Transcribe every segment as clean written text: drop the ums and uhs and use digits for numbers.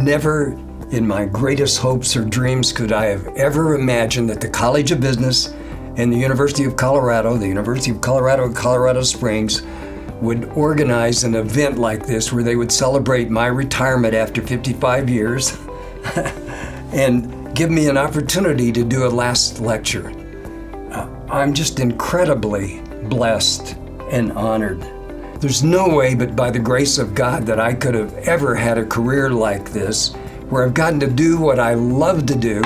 never in my greatest hopes or dreams could I have ever imagined that the College of Business and the University of Colorado at Colorado Springs, would organize an event like this where they would celebrate my retirement after 55 years and give me an opportunity to do a last lecture. I'm just incredibly blessed and honored. There's no way but by the grace of God that I could have ever had a career like this, where I've gotten to do what I love to do.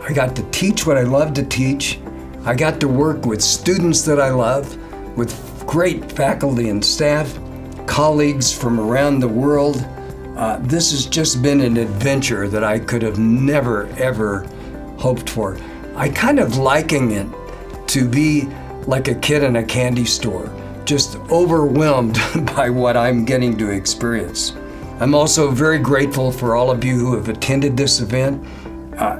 I got to teach what I love to teach. I got to work with students that I love, with great faculty and staff, colleagues from around the world. This has just been an adventure that I could have never, ever hoped for. I kind of liken it to be like a kid in a candy store, just overwhelmed by what I'm getting to experience. I'm also very grateful for all of you who have attended this event.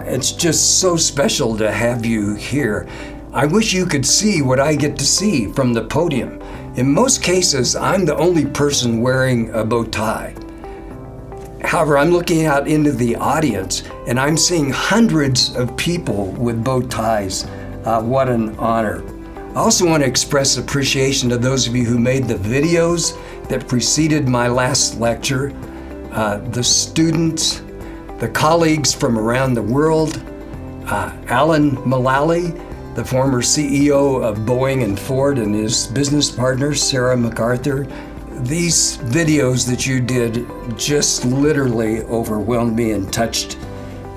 It's just so special to have you here. I wish you could see what I get to see from the podium. In most cases, I'm the only person wearing a bow tie. However, I'm looking out into the audience and I'm seeing hundreds of people with bow ties. What an honor. I also want to express appreciation to those of you who made the videos that preceded my last lecture, the students, the colleagues from around the world, Alan Mullally, the former CEO of Boeing and Ford, and his business partner, Sarah MacArthur. These videos that you did just literally overwhelmed me and touched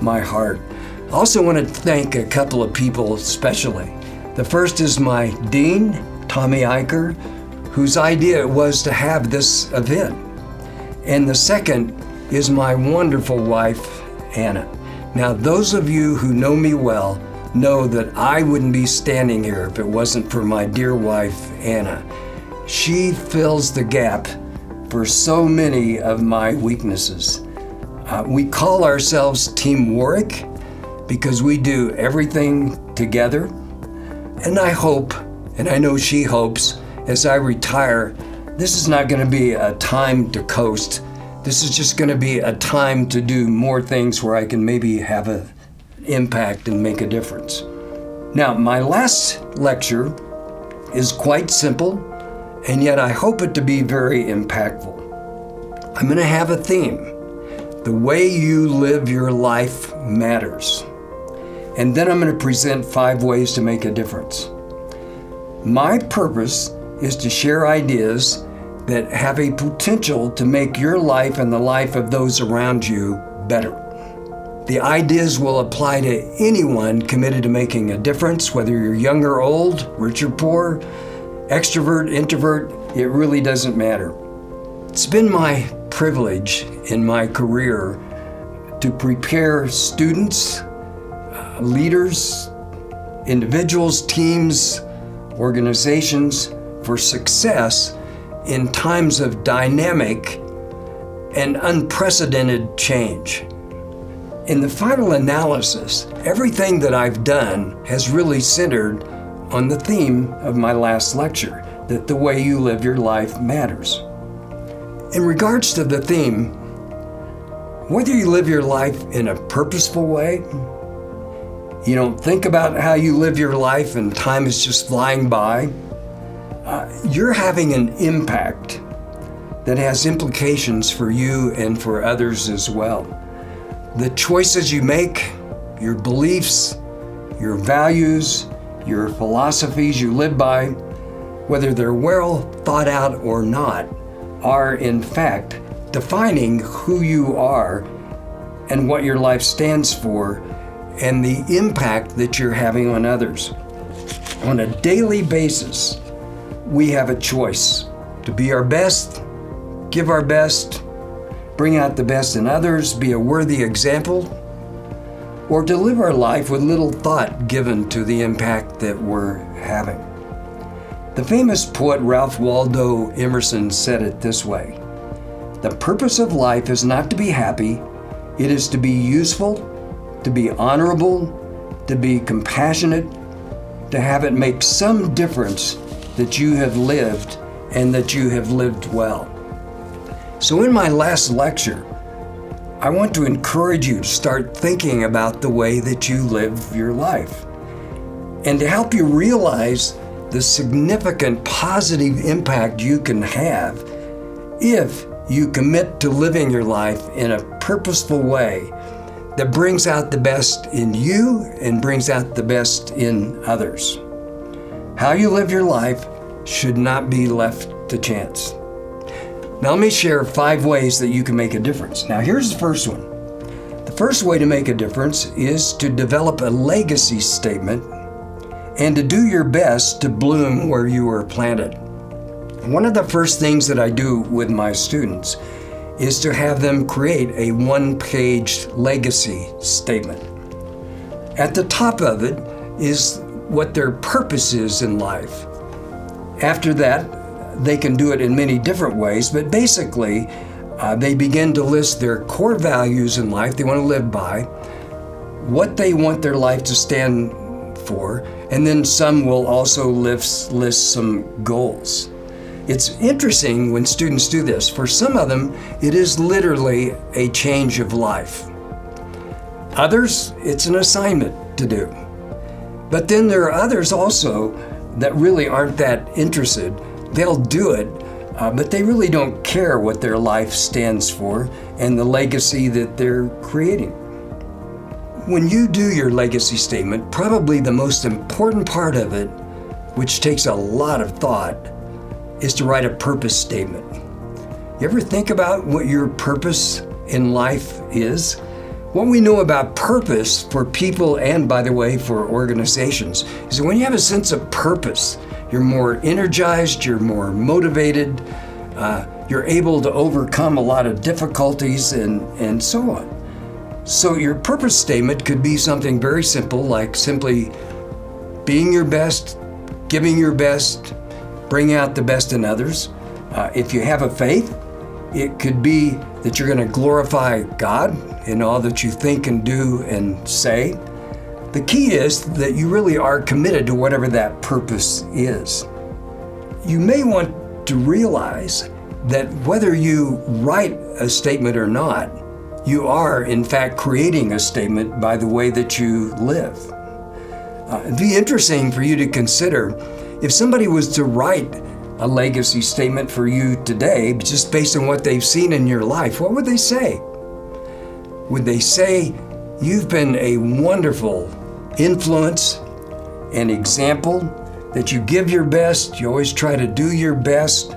my heart. I also want to thank a couple of people especially. The first is my dean, Tommy Eicher, whose idea it was to have this event. And the second is my wonderful wife, Anna. Now, those of you who know me well know that I wouldn't be standing here if it wasn't for my dear wife, Anna. She fills the gap for so many of my weaknesses. We call ourselves Team Warrick because we do everything together. And I hope, and I know she hopes, as I retire, this is not going to be a time to coast. This is just going to be a time to do more things where I can maybe have an impact and make a difference. Now, my last lecture is quite simple, and yet I hope it to be very impactful. I'm going to have a theme. The way you live your life matters. And then I'm going to present 5 ways to make a difference. My purpose is to share ideas that have a potential to make your life and the life of those around you better. The ideas will apply to anyone committed to making a difference, whether you're young or old, rich or poor, extrovert, introvert, it really doesn't matter. It's been my privilege in my career to prepare students, leaders, individuals, teams, organizations for success in times of dynamic and unprecedented change. In the final analysis, everything that I've done has really centered on the theme of my last lecture, that the way you live your life matters. In regards to the theme, whether you live your life in a purposeful way, you don't think about how you live your life and time is just flying by, you're having an impact that has implications for you and for others as well. The choices you make, your beliefs, your values, your philosophies you live by, whether they're well thought out or not, are in fact defining who you are and what your life stands for and the impact that you're having on others. On a daily basis, we have a choice to be our best, give our best, bring out the best in others, be a worthy example, or to live our life with little thought given to the impact that we're having. The famous poet Ralph Waldo Emerson said it this way: "The purpose of life is not to be happy, it is to be useful, to be honorable, to be compassionate, to have it make some difference that you have lived and that you have lived well." So in my last lecture, I want to encourage you to start thinking about the way that you live your life, and to help you realize the significant positive impact you can have if you commit to living your life in a purposeful way that brings out the best in you and brings out the best in others. How you live your life should not be left to chance. Now let me share 5 ways that you can make a difference. Now here's the first one. The first way to make a difference is to develop a legacy statement and to do your best to bloom where you were planted. One of the first things that I do with my students is to have them create a 1-page legacy statement. At the top of it is what their purpose is in life. After that, they can do it in many different ways, but basically, they begin to list their core values in life they want to live by, what they want their life to stand for, and then some will also list some goals. It's interesting when students do this. For some of them, it is literally a change of life. Others, it's an assignment to do. But then there are others also that really aren't that interested. They'll do it, but they really don't care what their life stands for and the legacy that they're creating. When you do your legacy statement, probably the most important part of it, which takes a lot of thought, is to write a purpose statement. You ever think about what your purpose in life is? What we know about purpose for people and, by the way, for organizations is that when you have a sense of purpose, you're more energized, you're more motivated, you're able to overcome a lot of difficulties and so on. So your purpose statement could be something very simple, like simply being your best, giving your best, bringing out the best in others. If you have a faith, it could be that you're going to glorify God in all that you think and do and say. The key is that you really are committed to whatever that purpose is. You may want to realize that whether you write a statement or not, you are in fact creating a statement by the way that you live. It'd be interesting for you to consider if somebody was to write a legacy statement for you today, just based on what they've seen in your life, what would they say? Would they say, you've been a wonderful influence and example, that you give your best, you always try to do your best?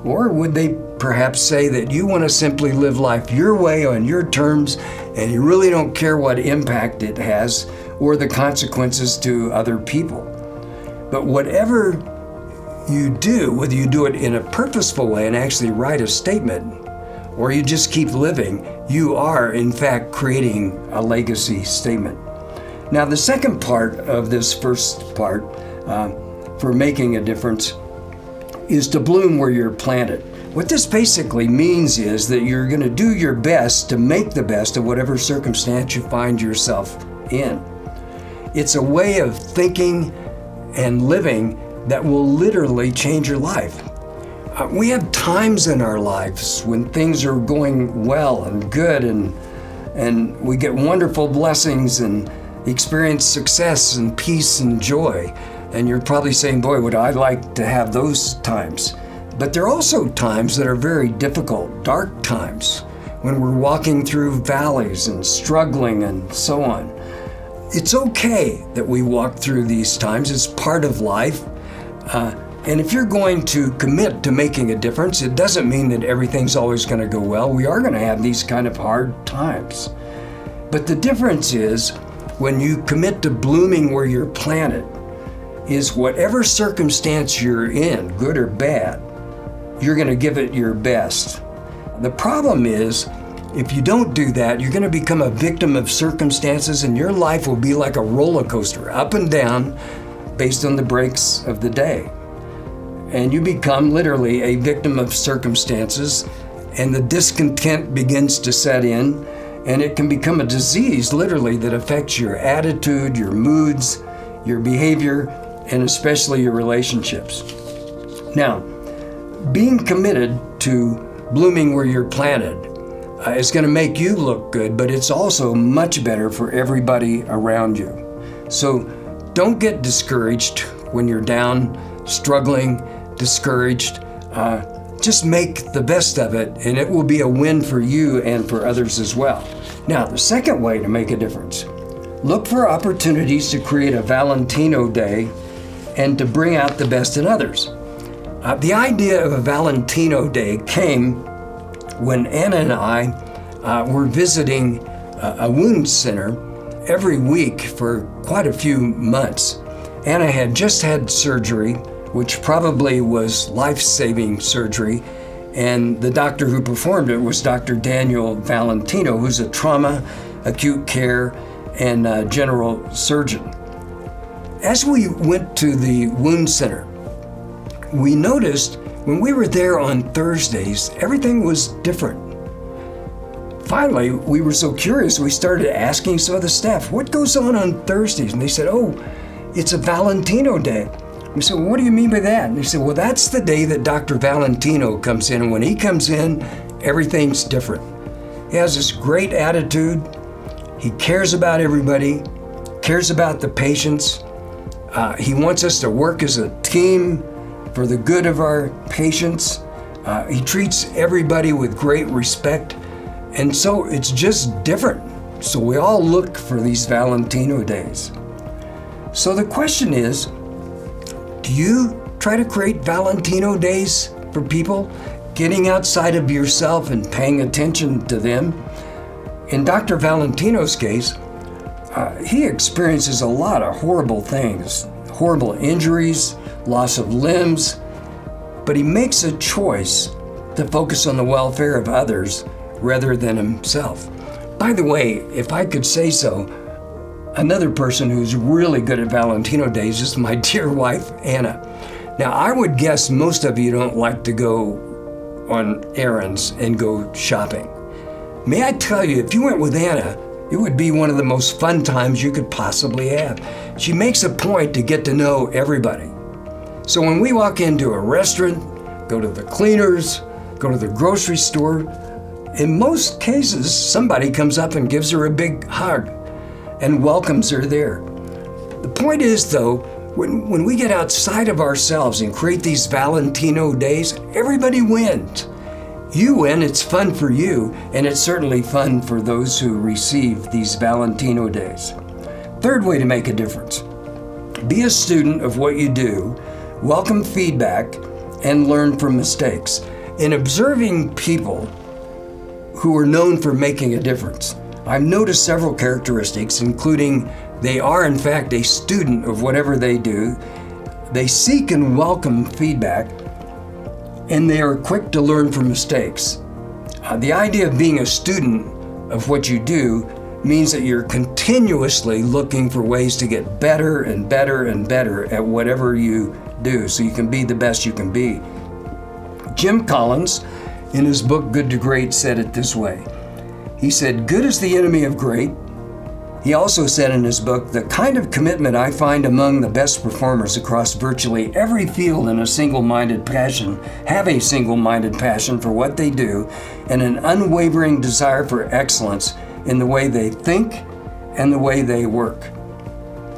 Or would they perhaps say that you want to simply live life your way on your terms and you really don't care what impact it has or the consequences to other people? But whatever you do, whether you do it in a purposeful way and actually write a statement, or you just keep living, you are in fact creating a legacy statement. Now the second part of this first part for making a difference is to bloom where you're planted. What this basically means is that you're going to do your best to make the best of whatever circumstance you find yourself in. It's a way of thinking and living that will literally change your life. We have times in our lives when things are going well and good and we get wonderful blessings and experience success and peace and joy. And you're probably saying, boy, would I like to have those times. But there are also times that are very difficult, dark times, when we're walking through valleys and struggling and so on. It's okay that we walk through these times. It's part of life. And if you're going to commit to making a difference, it doesn't mean that everything's always going to go well. We are going to have these kind of hard times. But the difference is when you commit to blooming where you're planted, is whatever circumstance you're in, good or bad, you're going to give it your best. The problem is, if you don't do that, you're going to become a victim of circumstances and your life will be like a roller coaster, up and down, based on the breaks of the day. And you become literally a victim of circumstances and the discontent begins to set in and it can become a disease literally that affects your attitude, your moods, your behavior, and especially your relationships. Now, being committed to blooming where you're planted It's going to make you look good, but it's also much better for everybody around you. So don't get discouraged when you're down, struggling, discouraged. Just make the best of it, and it will be a win for you and for others as well. Now, the second way to make a difference, look for opportunities to create a Valentino Day and to bring out the best in others. The idea of a Valentino Day came when Anna and I were visiting a wound center every week for quite a few months. Anna had just had surgery, which probably was life-saving surgery, and the doctor who performed it was Dr. Daniel Valentino, who's a trauma, acute care, and general surgeon. As we went to the wound center, we noticed when we were there on Thursdays, everything was different. Finally, we were so curious, we started asking some of the staff, what goes on Thursdays? And they said, oh, it's a Valentino Day. We said, well, what do you mean by that? And they said, well, that's the day that Dr. Valentino comes in. And when he comes in, everything's different. He has this great attitude. He cares about everybody, cares about the patients. He wants us to work as a team for the good of our patients. He treats everybody with great respect. And so it's just different. So we all look for these Valentino days. So the question is, do you try to create Valentino days for people, getting outside of yourself and paying attention to them? In Dr. Valentino's case, he experiences a lot of horrible things, horrible injuries, loss of limbs, but he makes a choice to focus on the welfare of others rather than himself. By the way, if I could say so, another person who's really good at Valentino days is my dear wife, Anna. Now, I would guess most of you don't like to go on errands and go shopping. May I tell you, if you went with Anna, it would be one of the most fun times you could possibly have. She makes a point to get to know everybody. So when we walk into a restaurant, go to the cleaners, go to the grocery store, in most cases, somebody comes up and gives her a big hug and welcomes her there. The point is, though, when we get outside of ourselves and create these Valentino days, everybody wins. You win, it's fun for you, and it's certainly fun for those who receive these Valentino days. Third way to make a difference, be a student of what you do, welcome feedback, and learn from mistakes. In observing people who are known for making a difference, I've noticed several characteristics, including they are in fact a student of whatever they do, they seek and welcome feedback, and they are quick to learn from mistakes. The idea of being a student of what you do means that you're continuously looking for ways to get better and better and better at whatever you do so you can be the best you can be. Jim Collins, in his book Good to Great, said it this way. He said, good is the enemy of great. He also said in his book, the kind of commitment I find among the best performers across virtually every field have a single-minded passion for what they do and an unwavering desire for excellence in the way they think and the way they work.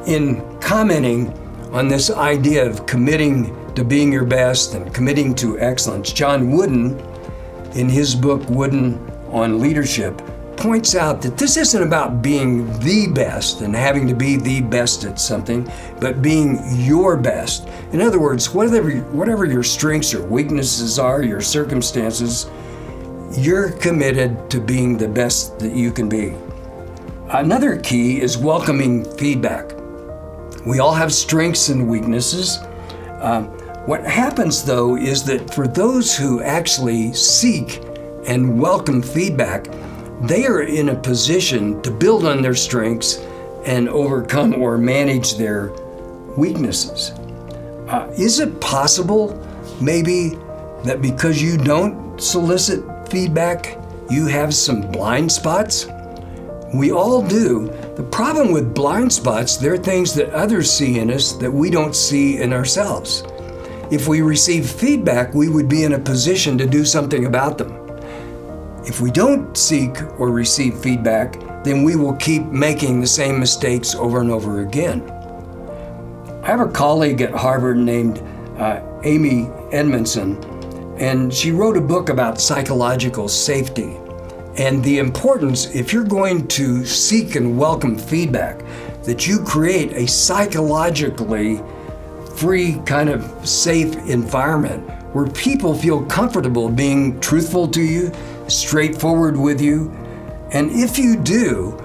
In commenting on this idea of committing to being your best and committing to excellence, John Wooden, in his book Wooden on Leadership, points out that this isn't about being the best and having to be the best at something, but being your best. In other words, whatever your strengths or weaknesses are, your circumstances, you're committed to being the best that you can be. Another key is welcoming feedback. We all have strengths and weaknesses. What happens, though, is that for those who actually seek and welcome feedback, they are in a position to build on their strengths and overcome or manage their weaknesses. Is it possible, maybe, that because you don't solicit feedback, you have some blind spots? We all do. The problem with blind spots, they're things that others see in us that we don't see in ourselves. If we receive feedback, we would be in a position to do something about them. If we don't seek or receive feedback, then we will keep making the same mistakes over and over again. I have a colleague at Harvard named Amy Edmondson, and she wrote a book about psychological safety and the importance, if you're going to seek and welcome feedback, that you create a psychologically free, kind of safe environment where people feel comfortable being truthful to you, straightforward with you. And if you do,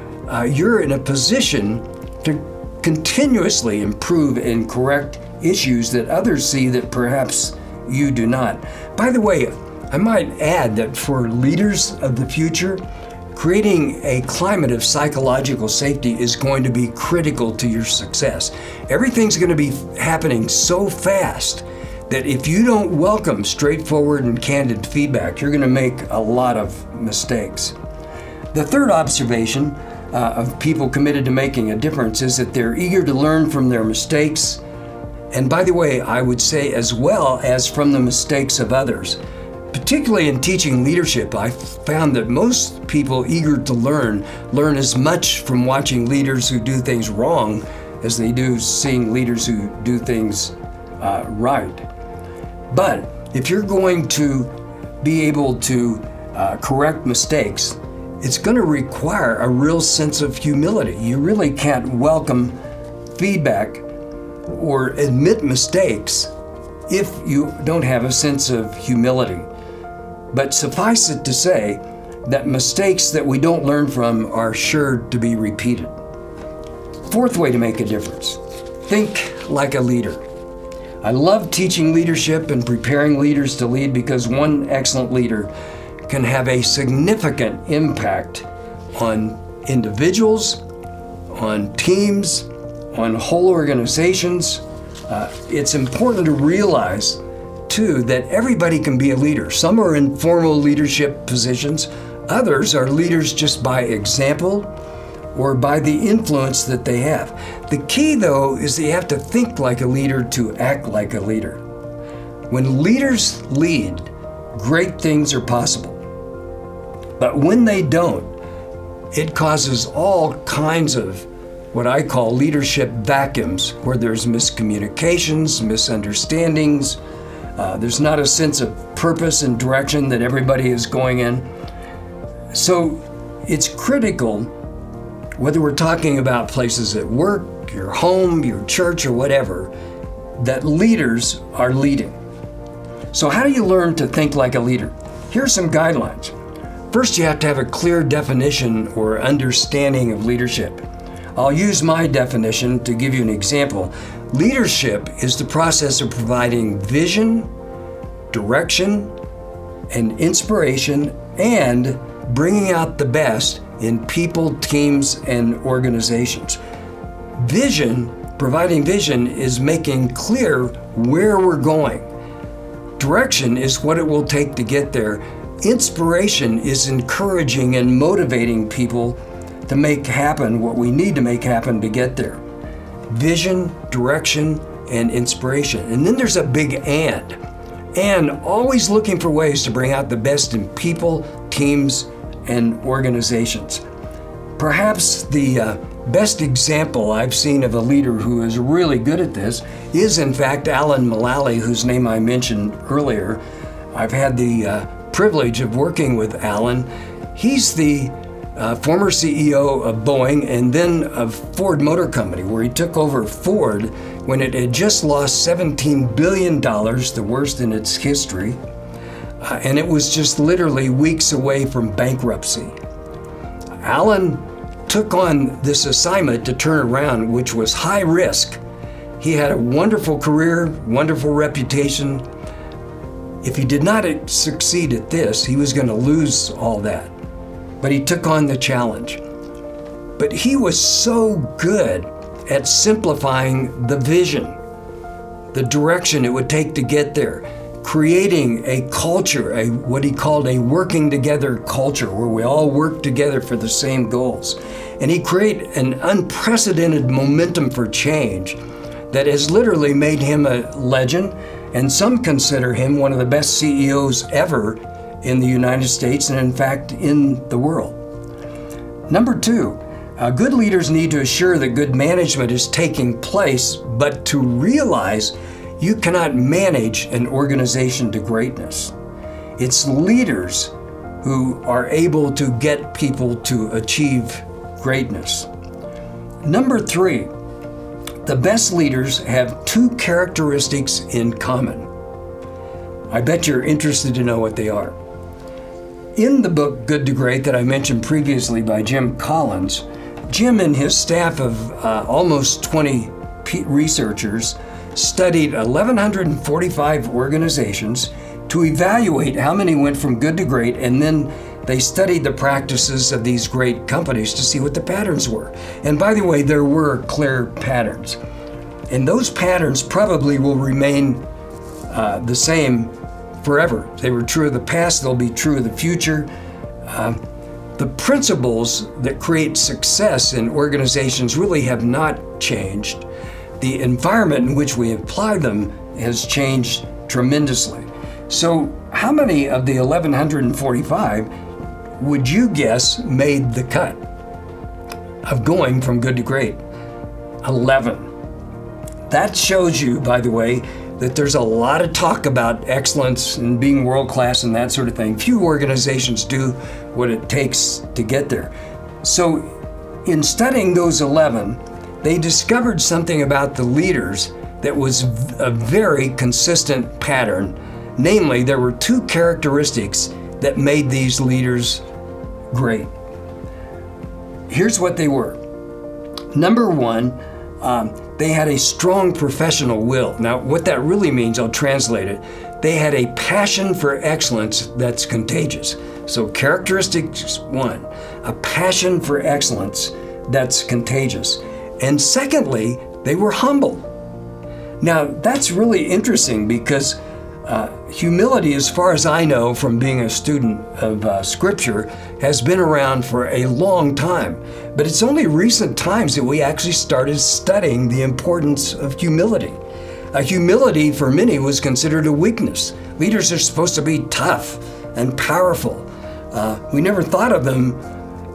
you're in a position to continuously improve and correct issues that others see that perhaps you do not. By the way, I might add that for leaders of the future, creating a climate of psychological safety is going to be critical to your success. Everything's going to be happening so fast that if you don't welcome straightforward and candid feedback, you're going to make a lot of mistakes. The third observation of people committed to making a difference is that they're eager to learn from their mistakes. And by the way, I would say as well as from the mistakes of others. Particularly in teaching leadership, I found that most people eager to learn as much from watching leaders who do things wrong as they do seeing leaders who do things right. But if you're going to be able to correct mistakes, it's going to require a real sense of humility. You really can't welcome feedback or admit mistakes if you don't have a sense of humility. But suffice it to say that mistakes that we don't learn from are sure to be repeated. Fourth way to make a difference, think like a leader. I love teaching leadership and preparing leaders to lead because one excellent leader can have a significant impact on individuals, on teams, on whole organizations. It's important to realize too, that everybody can be a leader. Some are in formal leadership positions. Others are leaders just by example or by the influence that they have. The key, though, is that you have to think like a leader to act like a leader. When leaders lead, great things are possible. But when they don't, it causes all kinds of what I call leadership vacuums, where there's miscommunications, misunderstandings. There's not a sense of purpose and direction that everybody is going in. So it's critical, whether we're talking about places at work, your home, your church, or whatever, that leaders are leading. So how do you learn to think like a leader? Here are some guidelines. First, you have to have a clear definition or understanding of leadership. I'll use my definition to give you an example. Leadership is the process of providing vision, direction, and inspiration, and bringing out the best in people, teams, and organizations. Providing vision is making clear where we're going. Direction is what it will take to get there. Inspiration is encouraging and motivating people to make happen what we need to make happen to get there. Vision, direction, and inspiration. And then there's a big and always looking for ways to bring out the best in people, teams, and organizations. Perhaps the best example I've seen of a leader who is really good at this is, in fact, Alan Mulally, whose name I mentioned earlier. I've had the privilege of working with Alan. He's the former CEO of Boeing and then of Ford Motor Company, where he took over Ford when it had just lost $17 billion, the worst in its history, and it was just literally weeks away from bankruptcy. Alan took on this assignment to turn around, which was high risk. He had a wonderful career, wonderful reputation. If he did not succeed at this, he was going to lose all that. But he took on the challenge. But he was so good at simplifying the vision, the direction it would take to get there, creating a culture, what he called a working together culture, where we all work together for the same goals. And he created an unprecedented momentum for change that has literally made him a legend, and some consider him one of the best CEOs ever in the United States and in fact in the world. Number two, good leaders need to assure that good management is taking place, but to realize you cannot manage an organization to greatness. It's leaders who are able to get people to achieve greatness. Number three, the best leaders have two characteristics in common. I bet you're interested to know what they are. In the book Good to Great that I mentioned previously by Jim Collins, Jim and his staff of almost 20 researchers studied 1,145 organizations to evaluate how many went from good to great, and then they studied the practices of these great companies to see what the patterns were. And by the way, there were clear patterns. And those patterns probably will remain the same forever. They were true of the past, they'll be true of the future. The principles that create success in organizations really have not changed. The environment in which we apply them has changed tremendously. So how many of the 1,145 would you guess made the cut of going from good to great? 11. That shows you, by the way, that there's a lot of talk about excellence and being world-class and that sort of thing. Few organizations do what it takes to get there. So in studying those 11, they discovered something about the leaders that was a very consistent pattern. Namely, there were two characteristics that made these leaders great. Here's what they were. Number one, they had a strong professional will. Now, what that really means, I'll translate it. They had a passion for excellence that's contagious. So characteristics one, a passion for excellence that's contagious. And secondly, they were humble. Now, that's really interesting because humility, as far as I know from being a student of Scripture, has been around for a long time. But it's only recent times that we actually started studying the importance of humility. Humility for many was considered a weakness. Leaders are supposed to be tough and powerful. We never thought of them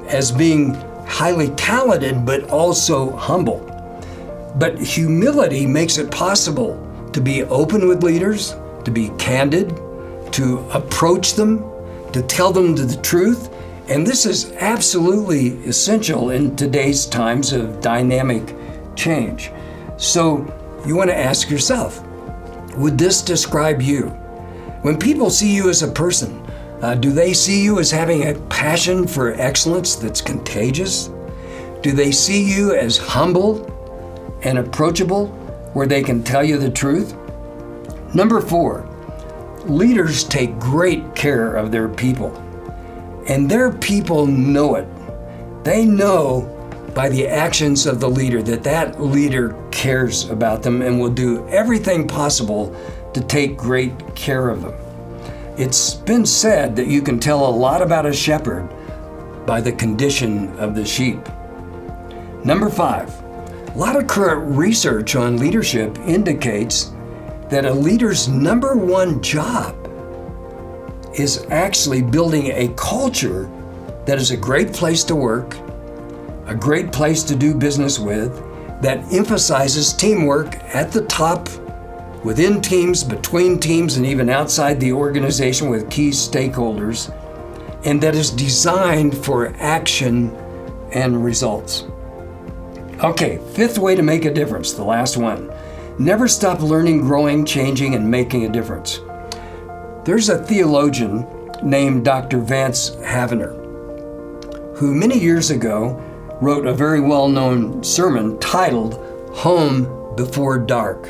as being highly talented, but also humble. But humility makes it possible to be open with leaders, to be candid, to approach them, to tell them the truth. And this is absolutely essential in today's times of dynamic change. So you want to ask yourself, would this describe you? When people see you as a person, do they see you as having a passion for excellence that's contagious? Do they see you as humble and approachable, where they can tell you the truth? Number four, leaders take great care of their people, and their people know it. They know by the actions of the leader that that leader cares about them and will do everything possible to take great care of them. It's been said that you can tell a lot about a shepherd by the condition of the sheep. Number five, a lot of current research on leadership indicates that a leader's number one job is actually building a culture that is a great place to work, a great place to do business with, that emphasizes teamwork at the top, within teams, between teams, and even outside the organization with key stakeholders, and that is designed for action and results. Okay, fifth way to make a difference, the last one. Never stop learning, growing, changing, and making a difference. There's a theologian named Dr. Vance Havner, who many years ago wrote a very well-known sermon titled Home Before Dark.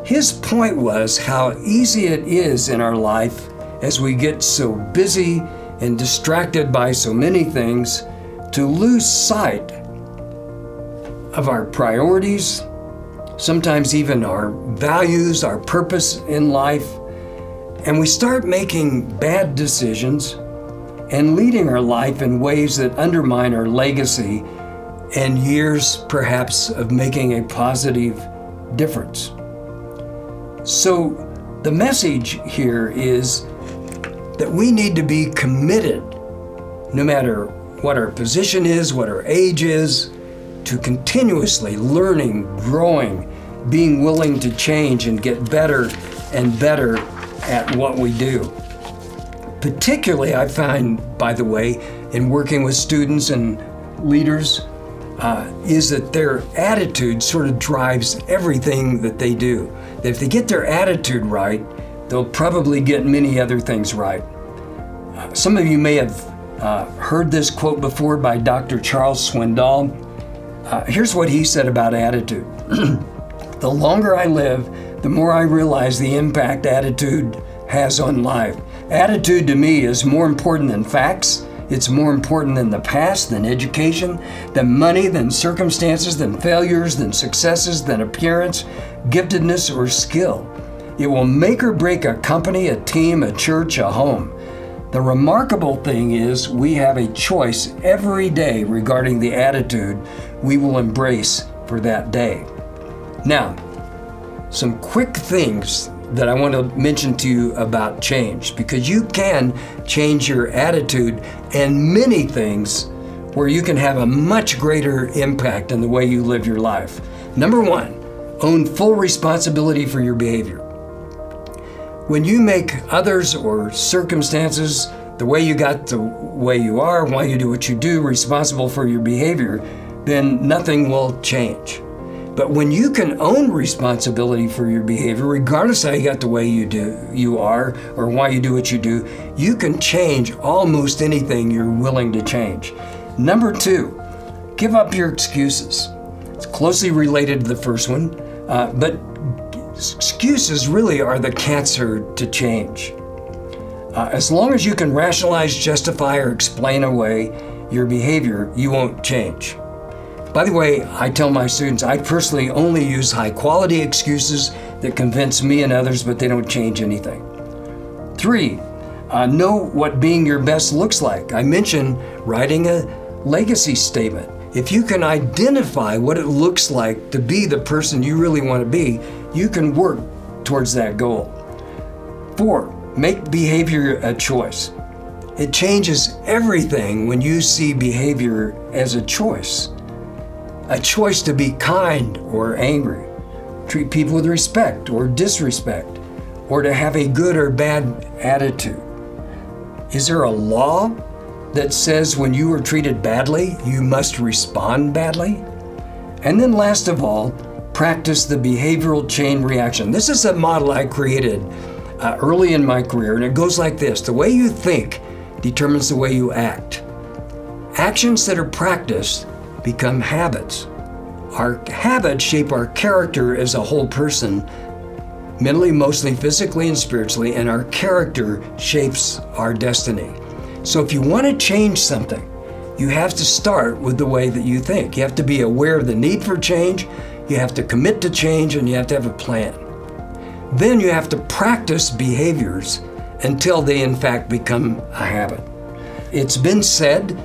His point was how easy it is in our life as we get so busy and distracted by so many things to lose sight of our priorities, sometimes even our values, our purpose in life, and we start making bad decisions and leading our life in ways that undermine our legacy and years, perhaps, of making a positive difference. So the message here is that we need to be committed, no matter what our position is, what our age is, to continuously learning, growing, being willing to change and get better and better at what we do. Particularly, I find, by the way, in working with students and leaders, is that their attitude sort of drives everything that they do. That if they get their attitude right, they'll probably get many other things right. Some of you may have heard this quote before by Dr. Charles Swindoll. Here's what he said about attitude. The longer I live, the more I realize the impact attitude has on life. Attitude to me is more important than facts. It's more important than the past, than education, than money, than circumstances, than failures, than successes, than appearance, giftedness, or skill. It will make or break a company, a team, a church, a home. The remarkable thing is we have a choice every day regarding the attitude we will embrace for that day. Now, some quick things that I want to mention to you about change, because you can change your attitude and many things where you can have a much greater impact in the way you live your life. Number one, own full responsibility for your behavior. When you make others or circumstances, the way you got the way you are, why you do what you do, responsible for your behavior, then nothing will change. But when you can own responsibility for your behavior, regardless how you got the way you are, or why you do what you do, you can change almost anything you're willing to change. Number two, give up your excuses. It's closely related to the first one, but excuses really are the cancer to change. As long as you can rationalize, justify, or explain away your behavior, you won't change. By the way, I tell my students, I personally only use high-quality excuses that convince me and others, but they don't change anything. Three, know what being your best looks like. I mentioned writing a legacy statement. If you can identify what it looks like to be the person you really want to be, you can work towards that goal. Four, make behavior a choice. It changes everything when you see behavior as a choice. A choice to be kind or angry, treat people with respect or disrespect, or to have a good or bad attitude. Is there a law that says when you are treated badly, you must respond badly? And then last of all, practice the behavioral chain reaction. This is a model I created early in my career, and it goes like this. The way you think determines the way you act. Actions that are practiced become habits. Our habits shape our character as a whole person, mentally, emotionally, physically, and spiritually, and our character shapes our destiny. So if you want to change something, you have to start with the way that you think. You have to be aware of the need for change, you have to commit to change, and you have to have a plan. Then you have to practice behaviors until they in fact become a habit. It's been said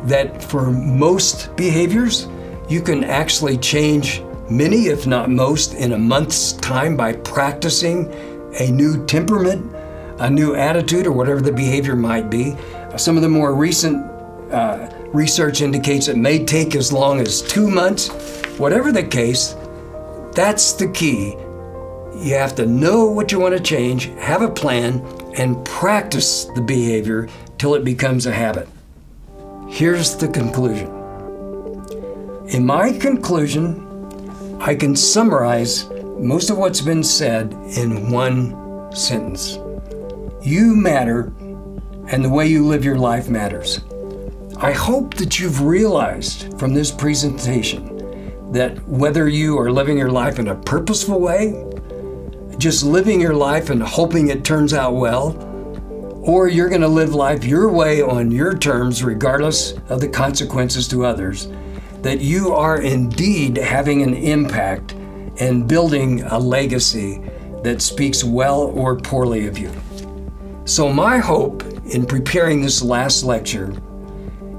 that for most behaviors, you can actually change many, if not most, in a month's time by practicing a new temperament, a new attitude, or whatever the behavior might be. Some of the more recent research indicates it may take as long as 2 months. Whatever the case, that's the key. You have to know what you want to change, have a plan, and practice the behavior till it becomes a habit. Here's the conclusion. In my conclusion, I can summarize most of what's been said in one sentence. You matter, and the way you live your life matters. I hope that you've realized from this presentation that whether you are living your life in a purposeful way, just living your life and hoping it turns out well, or you're going to live life your way on your terms regardless of the consequences to others, that you are indeed having an impact and building a legacy that speaks well or poorly of you. So my hope in preparing this last lecture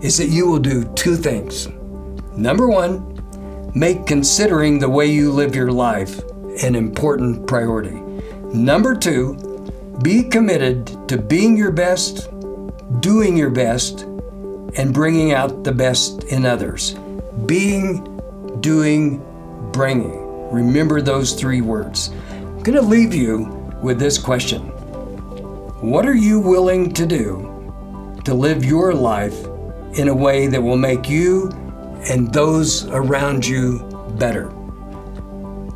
is that you will do two things. Number one, make considering the way you live your life an important priority. Number two, Be committed to being your best, doing your best, and bringing out the best in others. Being, doing, bringing. Remember those 3 words. I'm going to leave you with this question. What are you willing to do to live your life in a way that will make you and those around you better?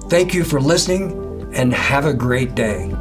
Thank you for listening, and have a great day.